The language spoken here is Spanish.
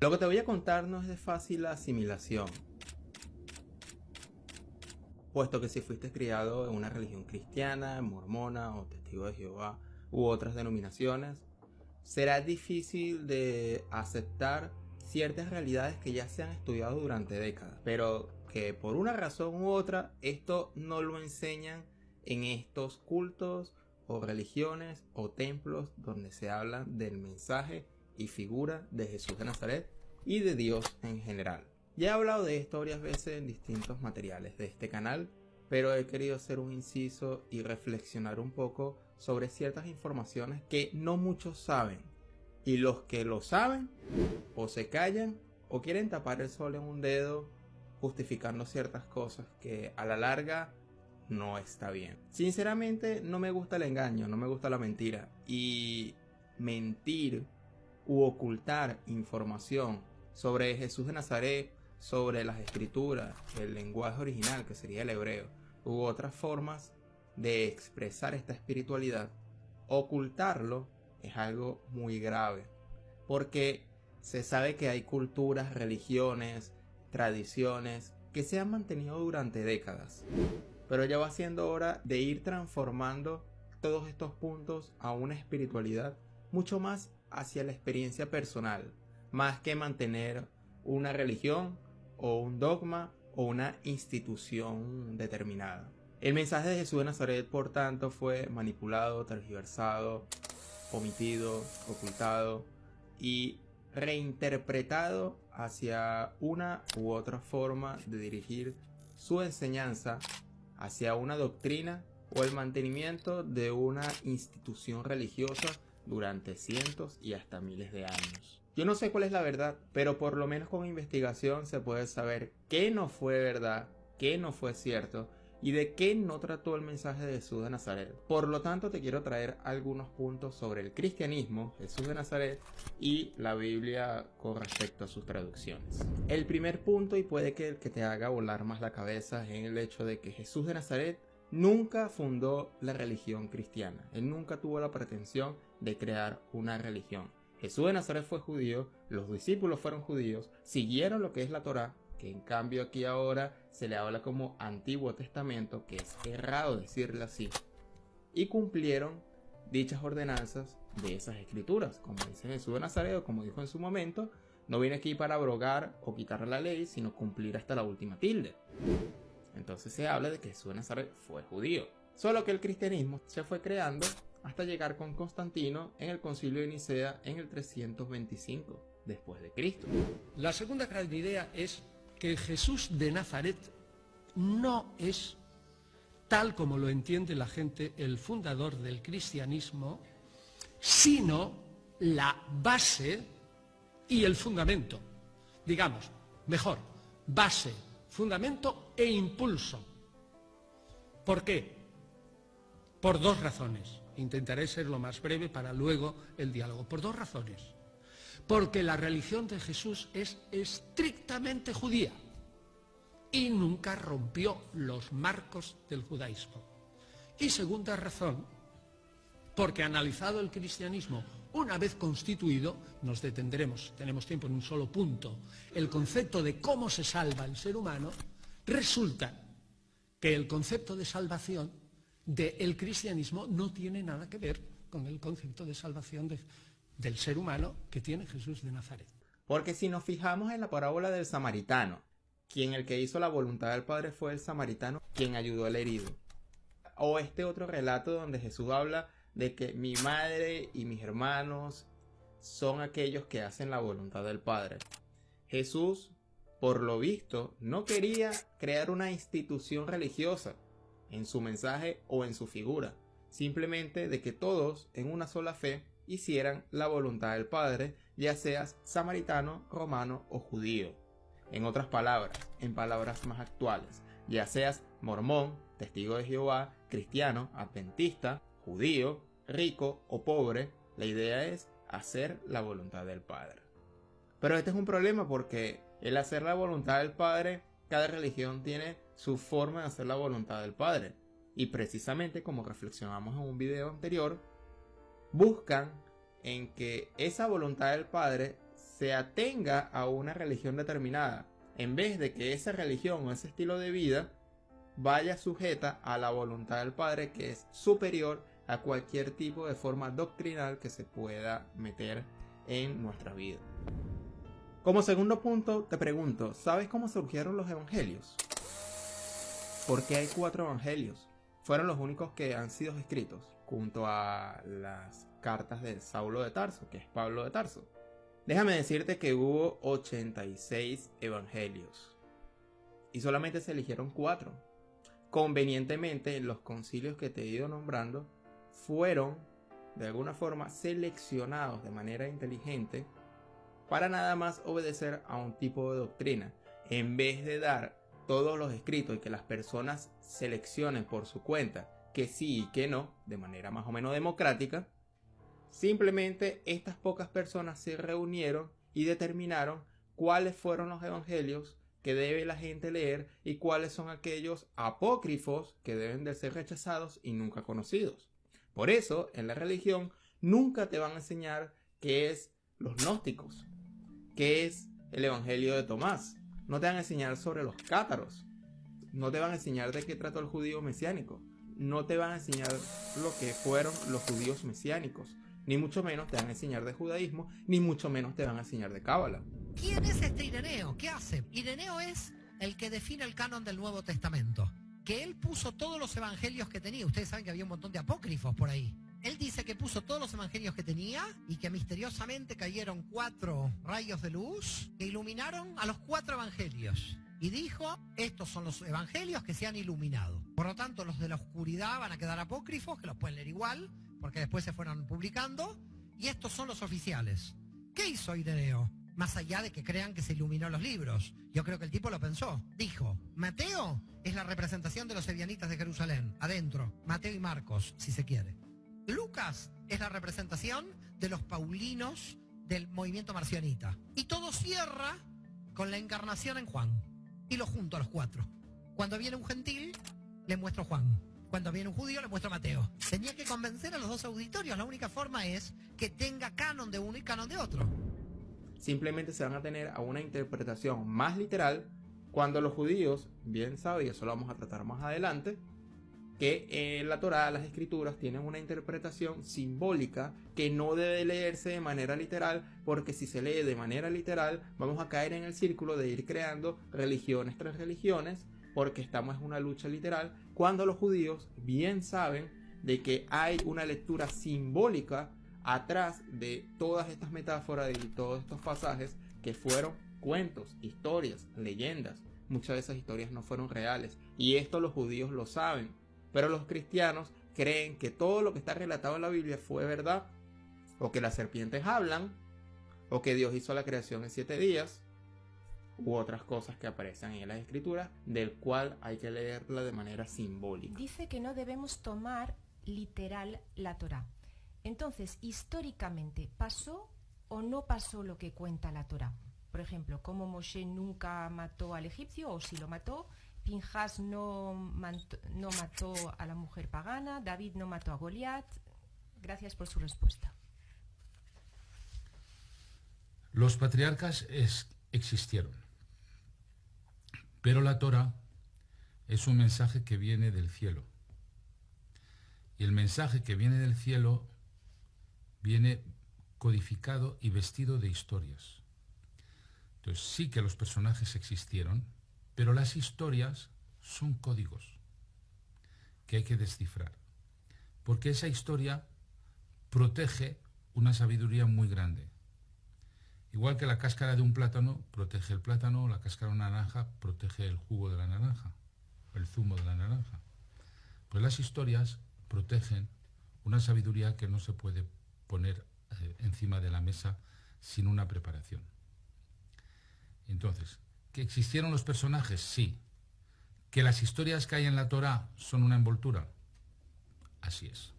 Lo que te voy a contar no es de fácil asimilación, puesto que si fuiste criado en una religión cristiana, mormona o testigo de Jehová u otras denominaciones, será difícil de aceptar ciertas realidades que ya se han estudiado durante décadas, pero que por una razón u otra esto no lo enseñan en estos cultos o religiones o templos donde se habla del mensaje y figura de Jesús de Nazaret y de Dios en general. Ya he hablado de esto varias veces en distintos materiales de este canal, pero he querido hacer un inciso y reflexionar un poco sobre ciertas informaciones que no muchos saben, y los que lo saben o se callan o quieren tapar el sol en un dedo justificando ciertas cosas que a la larga no está bien. Sinceramente no me gusta el engaño, no me gusta la mentira, y mentir u ocultar información sobre Jesús de Nazaret, sobre las escrituras, el lenguaje original que sería el hebreo, u otras formas de expresar esta espiritualidad, ocultarlo es algo muy grave, porque se sabe que hay culturas, religiones, tradiciones que se han mantenido durante décadas, pero ya va siendo hora de ir transformando todos estos puntos a una espiritualidad mucho más hacia la experiencia personal, más que mantener una religión o un dogma o una institución determinada. El mensaje de Jesús de Nazaret, por tanto, fue manipulado, tergiversado, omitido, ocultado y reinterpretado hacia una u otra forma de dirigir su enseñanza hacia una doctrina o el mantenimiento de una institución religiosa durante cientos y hasta miles de años. Yo no sé cuál es la verdad, pero por lo menos con investigación se puede saber qué no fue verdad, qué no fue cierto y de qué no trató el mensaje de Jesús de Nazaret. Por lo tanto, te quiero traer algunos puntos sobre el cristianismo, Jesús de Nazaret y la Biblia con respecto a sus traducciones. El primer punto, y puede que el que te haga volar más la cabeza, es el hecho de que Jesús de Nazaret nunca fundó la religión cristiana. Él nunca tuvo la pretensión de crear una religión. Jesús de Nazaret fue judío, los discípulos fueron judíos, siguieron lo que es la Torá, que en cambio aquí ahora se le habla como Antiguo Testamento, que es errado decirle así, y cumplieron dichas ordenanzas de esas escrituras. Como dice Jesús de Nazaret, o como dijo en su momento, no viene aquí para abrogar o quitar la ley, sino cumplir hasta la última tilde. Entonces se habla de que Jesús de Nazaret fue judío, solo que el cristianismo se fue creando hasta llegar con Constantino en el concilio de Nicea en el 325 después de Cristo. La segunda gran idea es que Jesús de Nazaret no es, tal como lo entiende la gente, el fundador del cristianismo, sino la base y el fundamento. Digamos, mejor, base, fundamento e impulso. ¿Por qué? Por dos razones. Intentaré ser lo más breve para luego el diálogo. Por dos razones. Porque la religión de Jesús es estrictamente judía y nunca rompió los marcos del judaísmo. Y segunda razón, porque analizado el cristianismo una vez constituido, nos detendremos, tenemos tiempo en un solo punto, el concepto de cómo se salva el ser humano, resulta que el concepto de salvación del cristianismo no tiene nada que ver con el concepto de salvación del ser humano que tiene Jesús de Nazaret. Porque si nos fijamos en la parábola del samaritano, quien el que hizo la voluntad del Padre fue el samaritano, quien ayudó al herido. O este otro relato donde Jesús habla de que mi madre y mis hermanos son aquellos que hacen la voluntad del Padre. Jesús, por lo visto, no quería crear una institución religiosa en su mensaje o en su figura, simplemente de que todos en una sola fe hicieran la voluntad del Padre, ya seas samaritano, romano o judío. En otras palabras, en palabras más actuales, ya seas mormón, testigo de Jehová, cristiano, adventista, judío, rico o pobre, la idea es hacer la voluntad del Padre. Pero este es un problema porque el hacer la voluntad del Padre, cada religión tiene su forma de hacer la voluntad del Padre. Y precisamente como reflexionamos en un video anterior, buscan en que esa voluntad del Padre se atenga a una religión determinada, en vez de que esa religión o ese estilo de vida vaya sujeta a la voluntad del Padre, que es superior a cualquier tipo de forma doctrinal que se pueda meter en nuestra vida. Como segundo punto, te pregunto, ¿sabes cómo surgieron los evangelios? ¿Por qué hay 4 evangelios? Fueron los únicos que han sido escritos, junto a las cartas de Saulo de Tarso, que es Pablo de Tarso. Déjame decirte que hubo 86 evangelios y solamente se eligieron 4. Convenientemente, los concilios que te he ido nombrando fueron, de alguna forma, seleccionados de manera inteligente para nada más obedecer a un tipo de doctrina, en vez de dar todos los escritos y que las personas seleccionen por su cuenta que sí y que no, de manera más o menos democrática. Simplemente estas pocas personas se reunieron y determinaron cuáles fueron los evangelios que debe la gente leer y cuáles son aquellos apócrifos que deben de ser rechazados y nunca conocidos. Por eso, en la religión nunca te van a enseñar qué es los gnósticos, qué es el evangelio de Tomás. No te van a enseñar sobre los cátaros. No te van a enseñar de qué trató el judío mesiánico. No te van a enseñar lo que fueron los judíos mesiánicos. Ni mucho menos te van a enseñar de judaísmo, ni mucho menos te van a enseñar de cábala. ¿Quién es este Ireneo? ¿Qué hace? Ireneo es el que define el canon del Nuevo Testamento. Que él puso todos los evangelios que tenía. Ustedes saben que había un montón de apócrifos por ahí. Él dice que puso todos los evangelios que tenía y que misteriosamente cayeron 4 rayos de luz que iluminaron a los 4 evangelios. Y dijo, estos son los evangelios que se han iluminado. Por lo tanto, los de la oscuridad van a quedar apócrifos, que los pueden leer igual, porque después se fueron publicando. Y estos son los oficiales. ¿Qué hizo Ireneo? Más allá de que crean que se iluminó los libros. Yo creo que el tipo lo pensó. Dijo, Mateo es la representación de los ebianitas de Jerusalén, adentro. Mateo y Marcos, si se quiere. Lucas es la representación de los paulinos del movimiento marcionita. Y todo cierra con la encarnación en Juan. Y lo junto a los 4. Cuando viene un gentil, le muestro Juan. Cuando viene un judío, le muestro Mateo. Tenía que convencer a los 2 auditorios. La única forma es que tenga canon de uno y canon de otro. Simplemente se van a tener a una interpretación más literal cuando los judíos, bien saben, y eso lo vamos a tratar más adelante, que la Torá, las escrituras, tienen una interpretación simbólica que no debe leerse de manera literal, porque si se lee de manera literal vamos a caer en el círculo de ir creando religiones tras religiones, porque estamos en una lucha literal, cuando los judíos bien saben de que hay una lectura simbólica atrás de todas estas metáforas y todos estos pasajes que fueron cuentos, historias, leyendas. Muchas de esas historias no fueron reales y esto los judíos lo saben, pero los cristianos creen que todo lo que está relatado en la Biblia fue verdad, o que las serpientes hablan, o que Dios hizo la creación en 7 días, u otras cosas que aparecen en las escrituras, del cual hay que leerla de manera simbólica. Dice que no debemos tomar literal la Torá. Entonces, históricamente, ¿pasó o no pasó lo que cuenta la Torá? Por ejemplo, ¿cómo Moshe nunca mató al egipcio o si lo mató? Pinjas no mató a la mujer pagana, David no mató a Goliat. Gracias por su respuesta. Los patriarcas existieron, pero la Torá es un mensaje que viene del cielo. Y el mensaje que viene del cielo viene codificado y vestido de historias. Entonces sí que los personajes existieron, pero las historias son códigos que hay que descifrar, porque esa historia protege una sabiduría muy grande. Igual que la cáscara de un plátano protege el plátano, la cáscara de una naranja protege el jugo de la naranja, el zumo de la naranja. Pues las historias protegen una sabiduría que no se puede poner encima de la mesa sin una preparación. Entonces, ¿que existieron los personajes? Sí. ¿Que las historias que hay en la Torá son una envoltura? Así es.